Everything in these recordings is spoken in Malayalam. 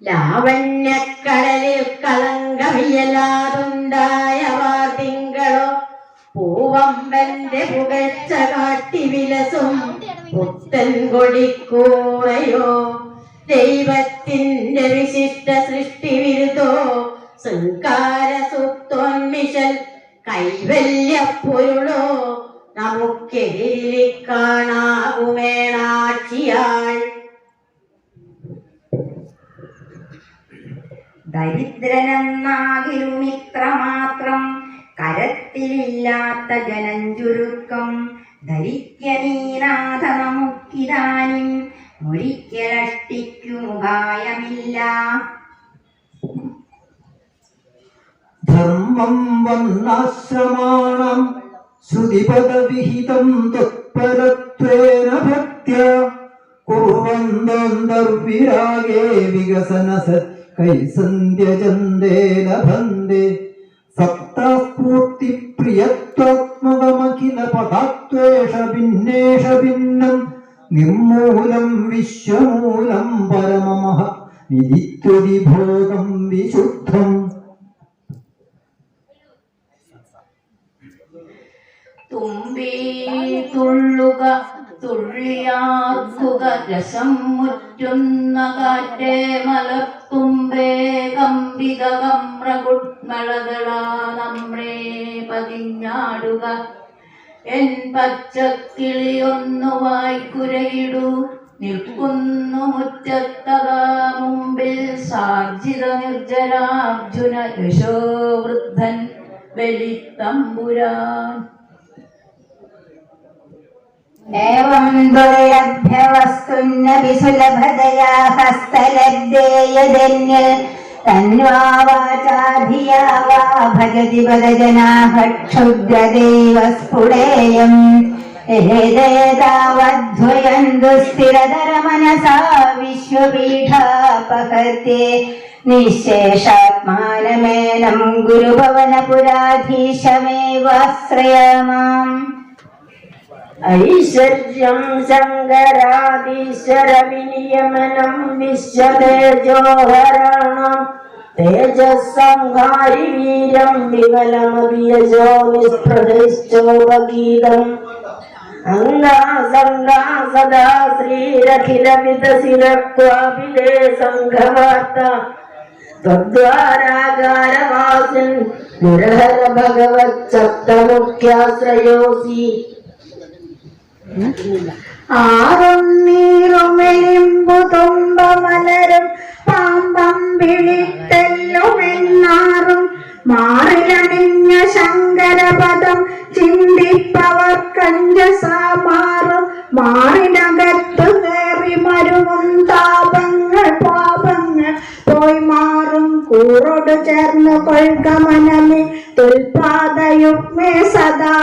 ലാവണ്യക്കടലിൽ കളങ്കമിയലാതുണ്ടായവാർ തിങ്കളോ പൂവമ്പന്റെ പുകഴ്ച കാട്ടി വിലസും പുത്തൻ കൊടിക്കൂറയോ ദൈവത്തിന്റെ വിശിഷ്ട സൃഷ്ടി വിരുദ്ധോ ശൃംഗാര സുപ്തോന്മിഷൽ കൈവല്യ പൊരുളോ നമുക്കെതിരിൽ കാണാകുമേണാക്ഷിയാൾ. ദരിദ്രനെന്നാകിലും ഇത്രമാത്രം കരത്തിലില്ലാത്ത ജനം ചുരുക്കം ധരിക്കനീനാഥ നമുക്കിതാനും ഒരിക്കലഷ്ടിക്കുമുപായമില്ല. ധർമ്മം വർണ്ണാശ്രമാണം ശ്രുതിപദവിഹിതം തത്പരത്വേന ഭക്ത്യാ കുർവന്തോന്തർവിരാഗേ വികസനസത് കൈസന്ധ്യചന്ദേ ലഭന്തെ സപ്താസ്ഫൂർത്തി പ്രിയത്വാത്മകമഖില പദാത്വേഷ ഭിന്നേഷ ഭിന്നം നിർമൂലം വിശ്വമൂലം പരമമഹ വിദിത്വതിബോധം വിശുദ്ധം. തുമ്പി തുള്ളുക തുള്ളിയാർക്കുക രസം മുറ്റുന്ന കാറ്റേ മലർത്തുമ്പേ കമ്പിത കമ്രകുട്മളകളാ നമ്മളെ പതിഞ്ഞാടുക. എൻ പച്ചക്കിളിയൊന്നു വായ്ക്കുരയിടൂ നിൽക്കുന്നു മുറ്റത്തതാ മുമ്പിൽ സാർജിത നിർജരാർജുന യശോവൃദ്ധൻ ബലിത്തമ്പുരാൻ. ഏവം ദുർലഭ്യവസ്തുന്നപി സുലഭതയാ ഹസ്തലബ്ധേയധന്യൽ തന്വാ വാചാ ധിയാ വാ ഭജതി പദജനാഃ ക്ഷുദ്രദൈവ സ്ഫുടേയം. ഏതേതാവദ്വയന്തു സ്ഥിരതരമനസാ വിശ്വപീഠാപഹർത്തേ നിശേഷാത്മാനമേനം ഗുരുഭവനപുരാധീശമേവാശ്രയാമാം. ഐശ്വര്യം ശങ്കരാദീശ്വര വിനിയമനം വിശ്വതേജോഹരണം തേജസ്സംഹാരി വീരം വിമലമഭിയജോ നിസ്പൃഹശ്ചോപഗീതം അംഗാസംഗാ സദാ ശ്രീരഖിലവിതസിരക്വാഭിലേ സംഘവാർത്ത ത്വദ്വാരാകാരവാസിൻ മുരഹര ഭഗവത് സപ്തമുഖ്യാശ്രയോസി. ആറും നീറുമെലിമ്പു തുമ്പമലരും പാമ്പം വിളിത്തെല്ലുമെന്നാറും മാറിലണിഞ്ഞ ശങ്കരപദം ചിന്തിപ്പവർ കഞ്ചസാമാറും മാറിനകത്തു കയറി മരുവും താപങ്ങൾ പാപങ്ങൾ പോയി മാറും കൂറോട് ചേർന്ന് കൊൽക്കമനമേ തുൽപാദയുഗ്മേ സദാ.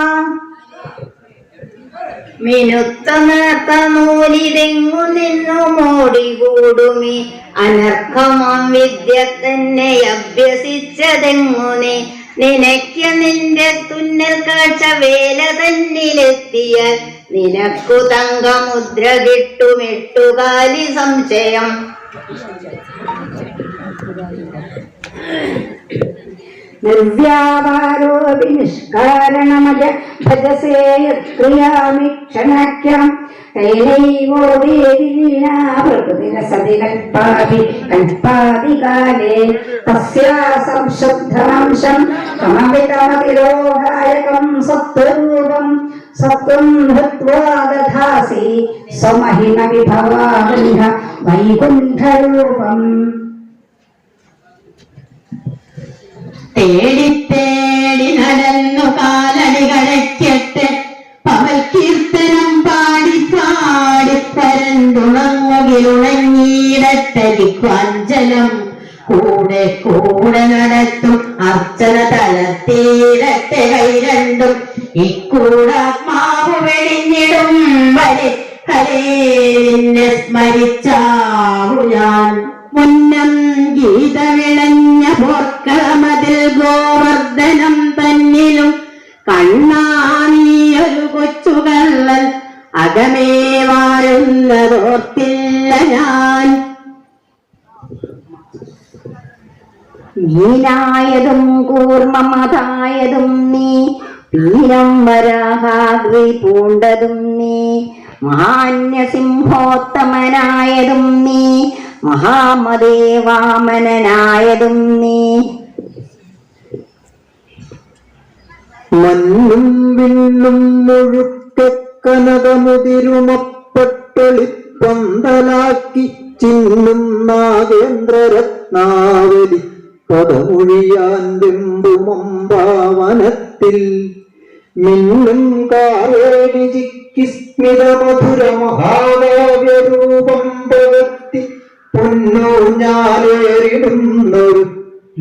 മിനുത്ത നേർത്ത നൂലിതെങ്ങു നിന്നു മോടികൂടുമി അനർഹമാം വിദ്യ തന്നെ അഭ്യസിച്ചതെങ്ങുനെ നിനയ്ക്ക് നിന്റെ തുന്നൽ കാഴ്ച വേല തന്നിലെത്തിയാൽ നിനക്കു തങ്കമുദ്ര കിട്ടുമെട്ടുകാലി സംശയം. നിർവ്യാപാരോപി നിഷ്കാരണമജ ഭജസേ യത്ക്രിയാമീക്ഷണാഖ്യം തൈലൈവോദേവീനാ പ്രകൃതിരസതി കൽപ്പാഭി കൽപ്പാദികാലേ തസ്യാ സംശുദ്ധനാംശം കമവിതമതിരോഹായകം സത്വരൂപം സത്വം ധൃത്വാ ദധാസി സ്വമഹിമ വിഭവാബന്ധ വൈകുണ്ഠരൂപം. തേടി തേടി നടന്നു കാലടികളയ്ക്കട്ടെ പവൽ കീർത്തനം പാടി പാടി പരന്തുണങ്ങുകിലുണങ്ങിയിടട്ടെ ദിക്വാഞ്ചലം കൂടെ കൂടെ നടത്തും അർച്ചന തലത്തീരട്ടെ കൈ രണ്ടും ഇക്കൂടാത്മാവ് വെടിഞ്ഞിടും വരെ ഹരേ നിന്നെ സ്മരിച്ചാവു ഞാൻ. മുന്നം ഗീത വിളഞ്ഞ പോർക്കളമതിൽ ഗോവർദ്ധനം തന്നിലും കണ്ണാനിയൊരു കൊച്ചുകള്ളൻ അകമേ വാഴുന്നതോർത്തില്ല ഞാൻ. മീനായതും കൂർമ്മമതായതും നീ, പീനം വരാഹാഗ്രി പൂണ്ടതും നീ, മഹാന്യസിംഹോത്തമനായതും നീ, മഹാമദേവാമനായതും നീ. മണ്ണും വിണ്ണും മുഴുക്ക കനകമുതിരുമപ്പെട്ടൊളിപ്പന്തലാക്കി ചിന്നും നാഗേന്ദ്രരത്നാവലി പദമൊഴിയാൻ വെമ്പുമമ്പാവനത്തിൽ മിന്നും കാവേരി ചിക്കിസ്മിത മധുര മഹാകാവ്യരൂപം പകർത്തി പൊന്നൂഞ്ഞാലേറിടുന്നൊരു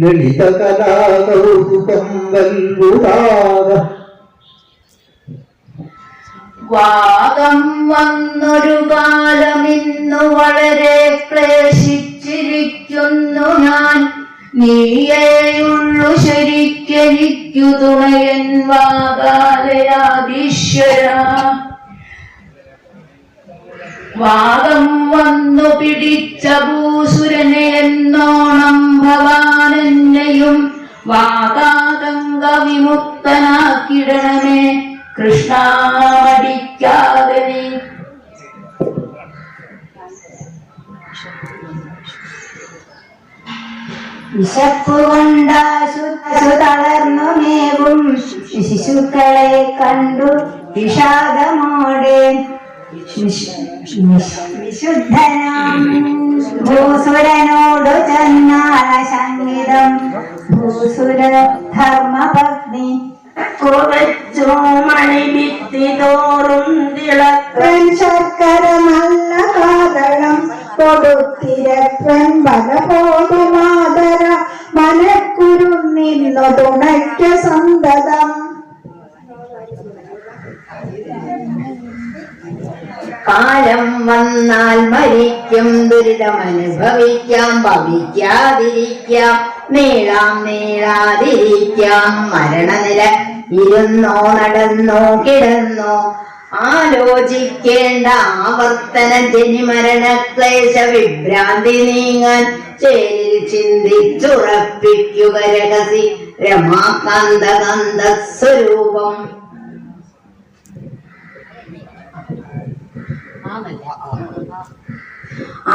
ലളിത കലാകൗതുകം വൽവുതാക. വാദം വന്നൊരു കാലമിന്നു വളരെ ക്ലേശിച്ചിരിക്കുന്നു ഞാൻ, നീയേയുള്ളു ശരിക്കെനിക്കു തുണയൻ വാകാലയാദീശ്വര. വാദം വന്നു പിടിച്ച ഭൂസുരനെ എന്നോണം ഭവാനെന്നെയും വാകാതങ്ക വിമുക്തനാക്കിടണമേ കൃഷ്ണ, മടിക്കാതെ നീ. വിശപ്പുകൊണ്ടാശു തളർന്നു മേവും ശിശുക്കളെ കണ്ടു വിഷാദമോടെ വിശുദ്ധനാം ഭൂസുരനോടു ചെന്നാള സംഗീതം ഭൂസുര ധർമ്മപത്നി. കുറച്ചു മണിഭിത്തി തോറും തിളക്കൻ ശർക്കര നല്ല കാതളം കൊടുത്തിരക്കൻ ബലപോതു മാതര മനക്കുരു നിന്നു തുണയ്ക്ക സന്തതം. കാലം വന്നാൽ മരിക്കും, ദുരിതമനുഭവിക്കാം, ഭവിക്കാതിരിക്കാം, നീളാതിരിക്കാം. മരണനില ഇരുന്നോ നടന്നോ കിടന്നോ ആലോചിക്കേണ്ട ആവർത്തന ജനിമരണ ക്ലേശ വിഭ്രാന്തി നീങ്ങാൻ ചേരിൽ ചിന്തിച്ചുറപ്പിക്കുക രഹസി രമാകാന്ത സ്വരൂപം.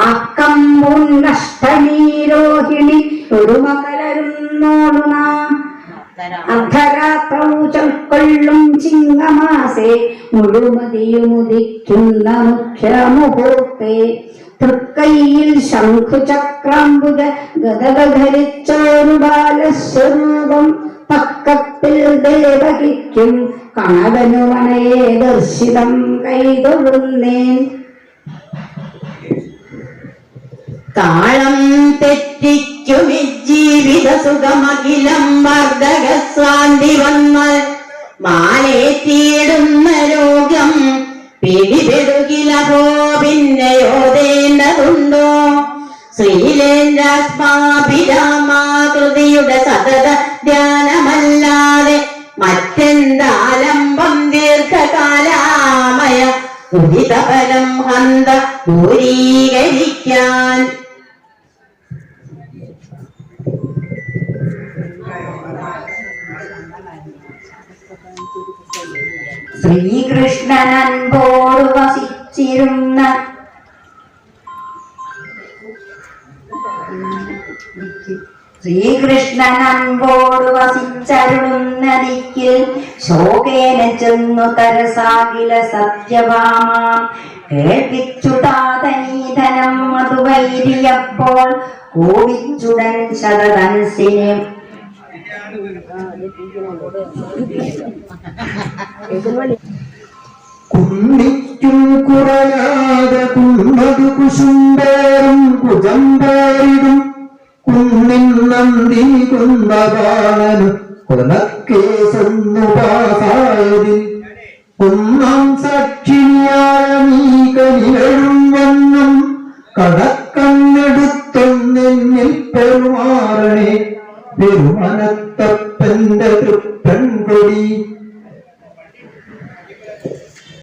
ആക്കമ്പുണ്ടഷ്ടമീരോഹിണി തൊടുമകലരുന്നോടു നാം അർദ്ധരാത്രൗ ചൊൽക്കൊള്ളും ചിങ്ങമാസേ മുഴുമതിയുമുദിക്കുന്ന മുഖ്യമുഹൂർത്തേ. തൃക്കൈയിൽ ശംഖുചക്രാംബുജ ഗദധരിച്ചോരു ബാലസ്വരൂപം പക്കത്തിൽ ദേവകിക്കും കണകനുമണയെ ദർശിതം കൈതൊഴുന്നേൻ. താളം തെറ്റിക്കുമി ജീവിത സുഖമഖിലം വർദ്ധകസ്വാന്തി വന്നാൽ മാലേറ്റിയിടുന്ന രോഗം പിടിപെടുകിലഹോ പിന്നെയോതേണ്ടതുണ്ടോ. ശ്രീലേന്ദ്രാത്മാഭിരാമാകൃതിയുടെ സതത ധ്യാനമല്ലാതെ മറ്റെന്താലംബം ദീർഘകാലാമയ ഉദിതഫലം ഹന്ത ദൂരീകരിക്കാൻ. ശ്രീകൃഷ്ണനൻപോടു വസിച്ചിരുന്ന വസിച്ചരുളുന്ന ദിക്കിൽ ശോകേന ചെന്നു തരസാകില സത്യഭാമാം കേൾപ്പിച്ചു താതനീധനം മധുവൈരിയപ്പോൾ കോപിച്ചുടൻ ശതധൻസിനെ. കുന്നിക്കും കുറയാതെ കുന്നതു കുശുമ്പേറും കുജമ്പേറിടും കുന്നിൻ നന്ദിനി കുന്നബാലനു കൊലക്കേസെന്നു പാസായതിൽ ഒന്നാം സാക്ഷിയായ നീ കനികളും വണ്ണം കടക്കണ്ണെടുത്തൊന്നെന്നിൽ പെരുമാറണേ പെരുമനത്തപ്പന്റെ തൃപ്പെൺകൊടി.